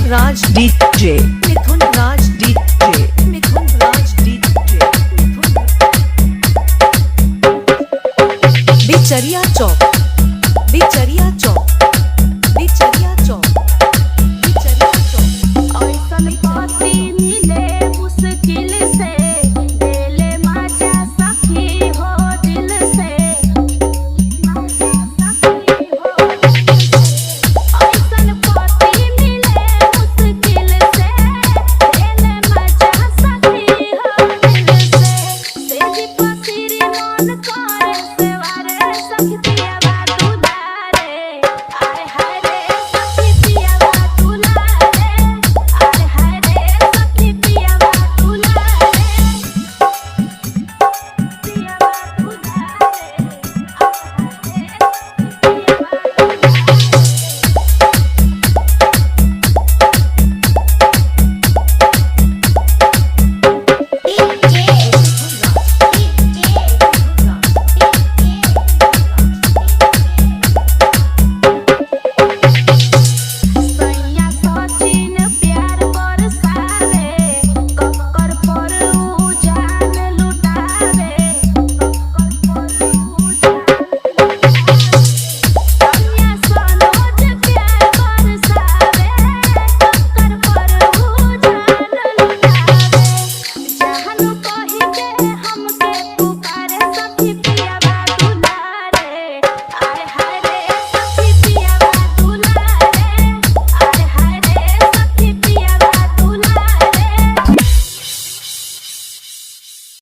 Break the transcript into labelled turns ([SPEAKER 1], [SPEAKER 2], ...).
[SPEAKER 1] राज DJ, मिथुन राज DJ, मिथुन राज DJ, बिचरिया चौक, बिचरिया चौक, बिचरिया चौक, बिचरिया चौक।
[SPEAKER 2] ऐसन पति मिले मुश्किल से, दिले मजा सखी हो दिल से, मजा सखी हो दिल से। ऐसन पति मिले मुश्किल से, दिले मजा सखी हो दिल से।